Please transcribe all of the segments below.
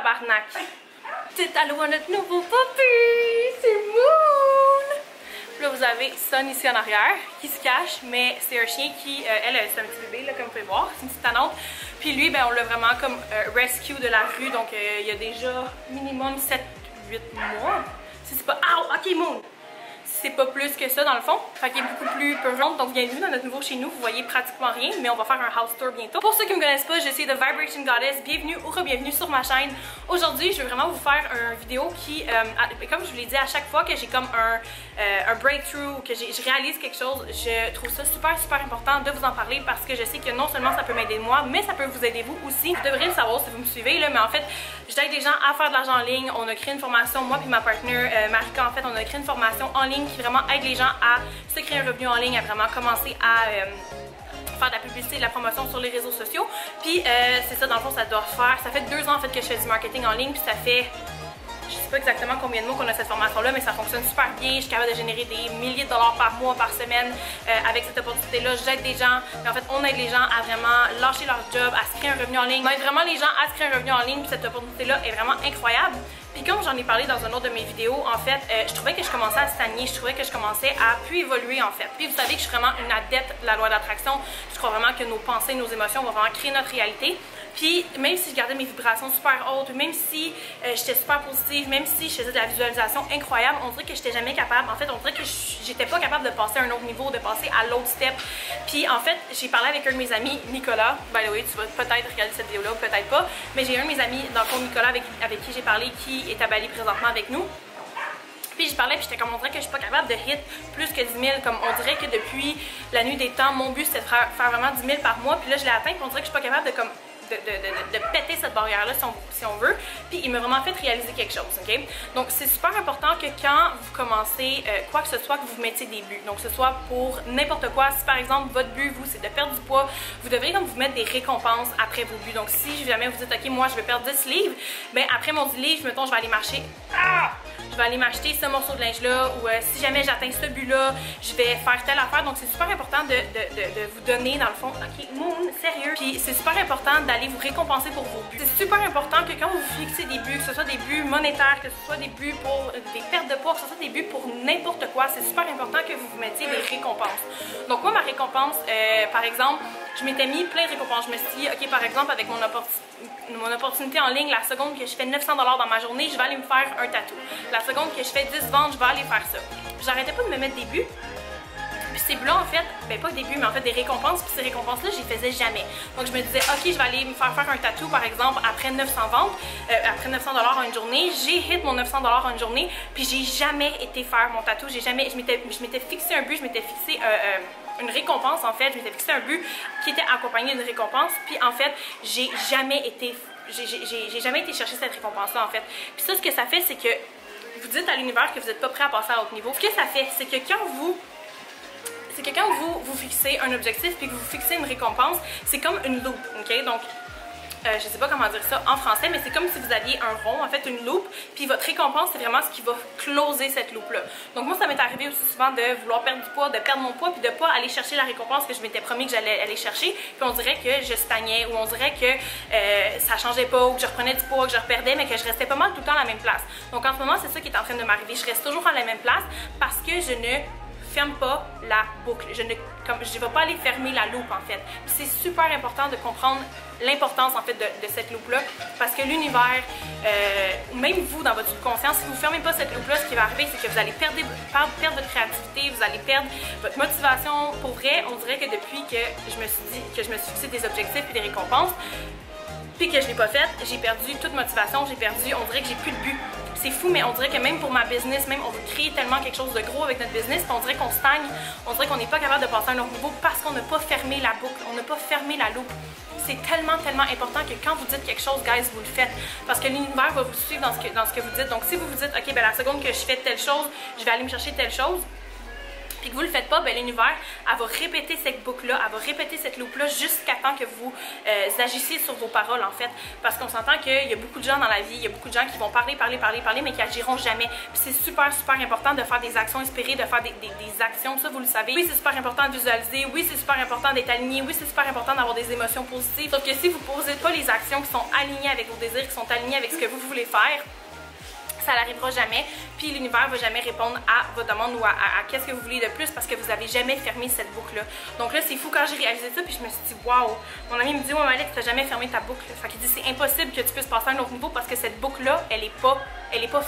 tabarnak. C'est allô à notre nouveau puppy! C'est Moon! Là, vous avez Sun ici en arrière qui se cache, mais c'est un chien qui, elle, c'est un petit bébé, là, comme vous pouvez voir, c'est une petite tannante. Puis lui, ben, on l'a vraiment comme rescue de la rue, donc il y a déjà minimum 7-8 mois. Si c'est pas. Ah, ok, Moon! C'est pas plus que ça dans le fond, fait qu'il est beaucoup plus peurante. Donc bienvenue dans notre nouveau chez nous, vous voyez pratiquement rien, mais on va faire un house tour bientôt. Pour ceux qui me connaissent pas, je suis The Vibration Goddess, bienvenue ou re-bienvenue sur ma chaîne. Aujourd'hui je veux vraiment vous faire une vidéo qui, comme je vous l'ai dit à chaque fois que j'ai comme un breakthrough, que je réalise quelque chose, je trouve ça super important de vous en parler parce que je sais que non seulement ça peut m'aider moi, mais ça peut vous aider vous aussi. Vous devrez le savoir si vous me suivez là, mais en fait j'aide des gens à faire de l'argent en ligne. On a créé une formation, moi et ma partenaire Marika, en fait on a créé une formation en ligne qui vraiment aide les gens à se créer un revenu en ligne, à vraiment commencer à faire de la publicité et de la promotion sur les réseaux sociaux. Puis c'est ça, dans le fond, ça fait 2 ans en fait que je fais du marketing en ligne, puis ça fait, je sais pas exactement combien de mois qu'on a cette formation-là, mais ça fonctionne super bien. Je suis capable de générer des milliers de dollars par mois, par semaine avec cette opportunité-là. J'aide des gens, mais en fait, on aide les gens à vraiment lâcher leur job, à se créer un revenu en ligne. On aide vraiment les gens à se créer un revenu en ligne, puis cette opportunité-là est vraiment incroyable. Puis comme j'en ai parlé dans une autre de mes vidéos, en fait, je trouvais que je commençais à stagner, je trouvais que je commençais à plus évoluer en fait. Puis vous savez que je suis vraiment une adepte de la loi d'attraction. Je crois vraiment que nos pensées, nos émotions vont vraiment créer notre réalité. Puis même si je gardais mes vibrations super hautes, même si j'étais super positive, même si je faisais de la visualisation incroyable, on dirait que j'étais jamais capable. En fait, on dirait que j'étais pas capable de passer à un autre niveau, de passer à l'autre step. Puis en fait, j'ai parlé avec un de mes amis, Nicolas. By the way, tu vas peut-être regarder cette vidéo-là, peut-être pas. Mais j'ai un de mes amis, dans le fond, Nicolas, avec qui j'ai parlé, qui est à Bali présentement avec nous. Puis je parlais, puis j'étais comme, on dirait que je suis pas capable de hit plus que 10 000. Comme on dirait que depuis la nuit des temps, mon but c'était de faire vraiment 10 000 par mois. Puis là, je l'ai atteint, puis on dirait que je suis pas capable de comme de péter cette barrière-là si on veut. Puis il m'a vraiment fait réaliser quelque chose, ok? Donc c'est super important que quand vous commencez quoi que ce soit, que vous vous mettiez des buts. Donc que ce soit pour n'importe quoi. Si par exemple votre but, vous, c'est de perdre du poids, vous devriez comme vous mettre des récompenses après vos buts. Donc si jamais vous dites, ok, moi je vais perdre 10 livres, ben après mon 10 livres, mettons, je vais aller marcher. Je vais aller m'acheter ce morceau de linge-là, ou si jamais j'atteins ce but-là, je vais faire telle affaire. Donc c'est super important de vous donner, dans le fond, ok, Moon, sérieux. Puis c'est super important d'aller vous récompenser pour vos buts. C'est super important que quand vous fixez des buts, que ce soit des buts monétaires, que ce soit des buts pour des pertes de poids, que ce soit des buts pour n'importe quoi, c'est super important que vous vous mettiez des récompenses. Donc moi, ma récompense, par exemple, je m'étais mis plein de récompenses. Je me suis dit, ok, par exemple, avec mon opportunité en ligne, la seconde que je fais 900 $ dans ma journée, je vais aller me faire un tatou. La seconde que je fais 10 ventes, je vais aller faire ça. J'arrêtais pas de me mettre des buts. Puis ces buts-là, en fait, ben pas des buts, mais en fait des récompenses. Puis ces récompenses-là, je les faisais jamais. Donc je me disais, ok, je vais aller me faire un tatou, par exemple, après 900 ventes, après 900 $ en une journée. J'ai hit mon 900 $ en une journée, puis j'ai jamais été faire mon tatou. Je m'étais fixé un but, je m'étais fixé une récompense, en fait. Je m'étais fixé un but qui était accompagné d'une récompense. Puis en fait, j'ai jamais été chercher cette récompense-là, en fait. Puis ça, ce que ça fait, c'est que vous dites à l'univers que vous n'êtes pas prêt à passer à l'autre niveau. Ce que ça fait, c'est que quand vous fixez un objectif puis que vous fixez une récompense, c'est comme une loupe, ok? Donc, je sais pas comment dire ça en français, mais c'est comme si vous aviez un rond, en fait une loupe, puis votre récompense c'est vraiment ce qui va closer cette loupe-là. Donc moi ça m'est arrivé aussi souvent de vouloir perdre du poids, de perdre mon poids, puis de pas aller chercher la récompense que je m'étais promis que j'allais aller chercher, puis on dirait que je stagnais, ou on dirait que ça changeait pas, ou que je reprenais du poids, que je reperdais, mais que je restais pas mal tout le temps à la même place. Donc en ce moment c'est ça qui est en train de m'arriver, je reste toujours à la même place parce que je ne ferme pas la boucle. Je ne vais pas aller fermer la loupe en fait. C'est super important de comprendre l'importance en fait de cette loupe-là parce que l'univers, même vous dans votre subconscient, si vous ne fermez pas cette loupe-là, ce qui va arriver, c'est que vous allez perdre votre créativité, vous allez perdre votre motivation. Pour vrai, on dirait que depuis que je me suis fixé des objectifs et des récompenses, puis que je ne l'ai pas fait, j'ai perdu toute motivation, on dirait que j'ai plus de but. C'est fou, mais on dirait que même pour ma business, même on veut créer tellement quelque chose de gros avec notre business, on dirait qu'on stagne, on dirait qu'on n'est pas capable de passer à un autre niveau parce qu'on n'a pas fermé la boucle, on n'a pas fermé la loupe. C'est tellement important que quand vous dites quelque chose, guys, vous le faites. Parce que l'univers va vous suivre dans ce que vous dites. Donc si vous vous dites, ok, ben la seconde que je fais telle chose, je vais aller me chercher telle chose, puis que vous le faites pas, ben l'univers, elle va répéter cette boucle-là, elle va répéter cette loop-là jusqu'à temps que vous agissiez sur vos paroles, en fait. Parce qu'on s'entend qu'il y a beaucoup de gens dans la vie, il y a beaucoup de gens qui vont parler, mais qui agiront jamais. Puis c'est super important de faire des actions inspirées, de faire des actions, ça vous le savez. Oui, c'est super important de visualiser, oui, c'est super important d'être aligné, oui, c'est super important d'avoir des émotions positives. Sauf que si vous posez pas les actions qui sont alignées avec vos désirs, qui sont alignées avec ce que vous voulez faire, ça n'arrivera jamais, puis l'univers va jamais répondre à vos demandes ou à qu'est-ce que vous voulez de plus parce que vous avez jamais fermé cette boucle-là. Donc là, c'est fou quand j'ai réalisé ça, puis je me suis dit, waouh! Mon ami me dit, ouais, Alex, tu n'as jamais fermé ta boucle. Fait qu'il dit, c'est impossible que tu puisses passer à un autre niveau parce que cette boucle-là, elle est pas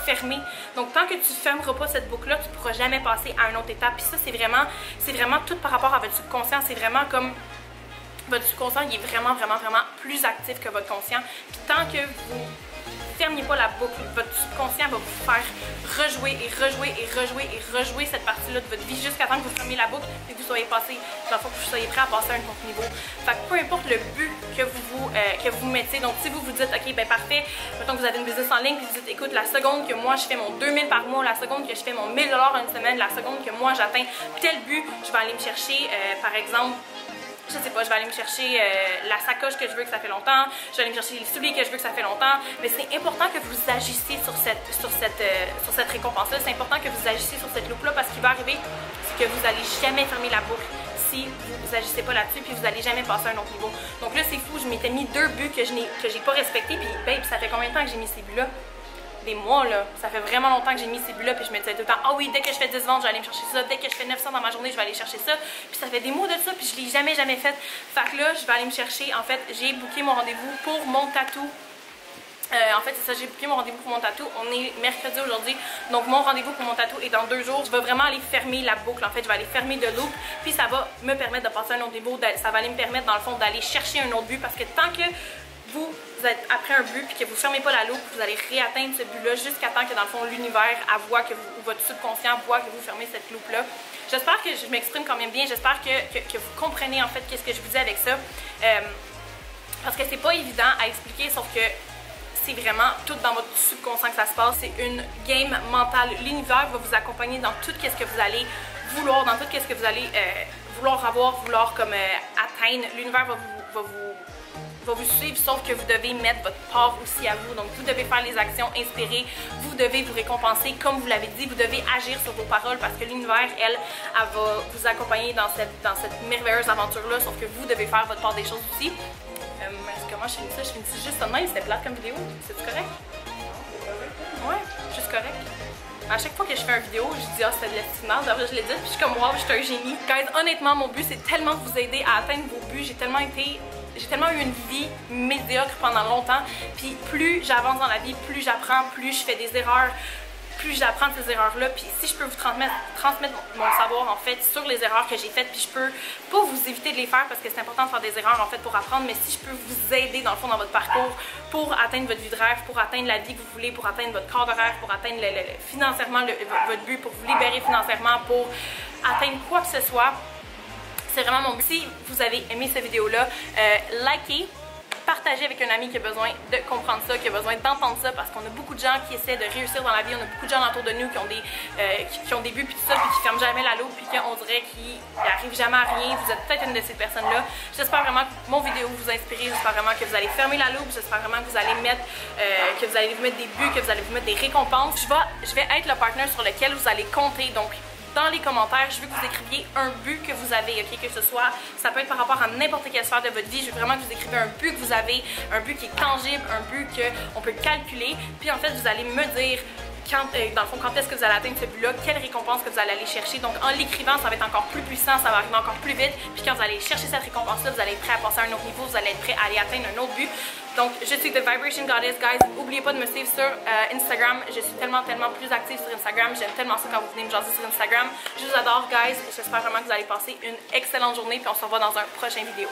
fermée. Donc tant que tu ne fermeras pas cette boucle-là, tu ne pourras jamais passer à une autre étape. Puis ça, c'est vraiment tout par rapport à votre subconscient. C'est vraiment comme votre subconscient, il est vraiment plus actif que votre conscient. Puis tant que vous fermiez pas la boucle, votre subconscient va vous faire rejouer cette partie-là de votre vie jusqu'à temps que vous fermiez la boucle et que vous soyez passé, dans le fond, que vous soyez prêt à passer à un autre niveau. Fait que peu importe le but que vous mettez, donc si vous vous dites, ok, ben parfait, mettons que vous avez une business en ligne, puis vous dites, écoute, la seconde que moi je fais mon 2000 par mois, la seconde que je fais mon 1000$ en une semaine, la seconde que moi j'atteins tel but, je vais aller me chercher, par exemple, je sais pas, je vais aller me chercher la sacoche que je veux que ça fait longtemps, je vais aller me chercher les souliers que je veux que ça fait longtemps, mais c'est important que vous agissiez sur cette récompense-là, c'est important que vous agissiez sur cette loupe-là parce qu'il va arriver, c'est que vous n'allez jamais fermer la boucle si vous agissez pas là-dessus, puis vous n'allez jamais passer à un autre niveau. Donc là, c'est fou, je m'étais mis 2 buts que j'ai pas respectés, puis babe, ça fait combien de temps que j'ai mis ces buts-là? Des mois là, ça fait vraiment longtemps que j'ai mis ces buts là, puis je me disais tout le temps, ah oui, dès que je fais 10 ventes, je vais aller me chercher ça, dès que je fais 900 dans ma journée, je vais aller chercher ça, puis ça fait des mois de ça, puis je l'ai jamais fait. Fait que là, je vais aller me chercher, en fait, j'ai booké mon rendez-vous pour mon tatou. En fait, c'est ça, j'ai booké mon rendez-vous pour mon tatou. On est mercredi aujourd'hui, donc mon rendez-vous pour mon tatou est dans 2 jours. Je vais vraiment aller fermer la boucle, en fait, je vais aller fermer de loop, puis ça va me permettre de passer à un autre niveau, ça va aller me permettre, dans le fond, d'aller chercher un autre but, parce que tant que vous êtes après un but puis que vous ne fermez pas la loupe, vous allez réatteindre ce but-là jusqu'à temps que dans le fond l'univers voit que vous, ou votre subconscient voit que vous fermez cette loupe-là. J'espère que je m'exprime quand même bien, j'espère que vous comprenez en fait qu'est-ce que je vous dis avec ça. Parce que c'est pas évident à expliquer, sauf que c'est vraiment tout dans votre subconscient que ça se passe. C'est une game mentale. L'univers va vous accompagner dans tout ce que vous allez vouloir, dans tout ce que vous allez vouloir avoir, vouloir comme atteindre. L'univers va vous suivre, sauf que vous devez mettre votre part aussi à vous. Donc vous devez faire les actions inspirées, vous devez vous récompenser comme vous l'avez dit, vous devez agir sur vos paroles parce que l'univers, elle va vous accompagner dans cette merveilleuse aventure-là, sauf que vous devez faire votre part des choses aussi. Comment je finis ça? Je finis ça juste en même, c'était plate comme vidéo. C'est correct? Ouais, juste correct. À chaque fois que je fais une vidéo, je dis ah c'était de l'estimable, d'après je l'ai dit, puis je suis comme wow, je suis un génie. Guys, honnêtement, mon but c'est tellement de vous aider à atteindre vos buts, j'ai tellement eu une vie médiocre pendant longtemps, puis plus j'avance dans la vie, plus j'apprends, plus je fais des erreurs, plus j'apprends de ces erreurs-là, puis si je peux vous transmettre mon savoir en fait sur les erreurs que j'ai faites, puis je peux pas vous éviter de les faire parce que c'est important de faire des erreurs en fait pour apprendre, mais si je peux vous aider dans le fond dans votre parcours pour atteindre votre vie de rêve, pour atteindre la vie que vous voulez, pour atteindre votre corps de rêve, pour atteindre financièrement votre but, pour vous libérer financièrement, pour atteindre quoi que ce soit, c'est vraiment mon but. Si vous avez aimé cette vidéo-là, likez, partagez avec un ami qui a besoin de comprendre ça, qui a besoin d'entendre ça, parce qu'on a beaucoup de gens qui essaient de réussir dans la vie, on a beaucoup de gens autour de nous qui ont des buts puis tout ça, puis qui ferment jamais la loupe, puis qu'on dirait qu'ils n'arrivent jamais à rien. Vous êtes peut-être une de ces personnes-là. J'espère vraiment que mon vidéo vous a inspiré, j'espère vraiment que vous allez fermer la loupe, j'espère vraiment que vous allez vous mettre des buts, que vous allez vous mettre des récompenses. Je vais être le partenaire sur lequel vous allez compter, donc dans les commentaires, je veux que vous écriviez un but que vous avez, ok, que ce soit, ça peut être par rapport à n'importe quelle sphère de votre vie, je veux vraiment que vous écriviez un but que vous avez, un but qui est tangible, un but qu'on peut calculer, puis en fait vous allez me dire dans le fond, quand est-ce que vous allez atteindre ce but-là, quelle récompense que vous allez aller chercher. Donc en l'écrivant, ça va être encore plus puissant, ça va arriver encore plus vite, puis quand vous allez chercher cette récompense-là, vous allez être prêt à passer à un autre niveau, vous allez être prêt à aller atteindre un autre but. Donc je suis The Vibration Goddess, guys. N'oubliez pas de me suivre sur Instagram. Je suis tellement plus active sur Instagram. J'aime tellement ça quand vous venez me jaser sur Instagram. Je vous adore, guys. J'espère vraiment que vous allez passer une excellente journée, puis on se revoit dans un prochain vidéo.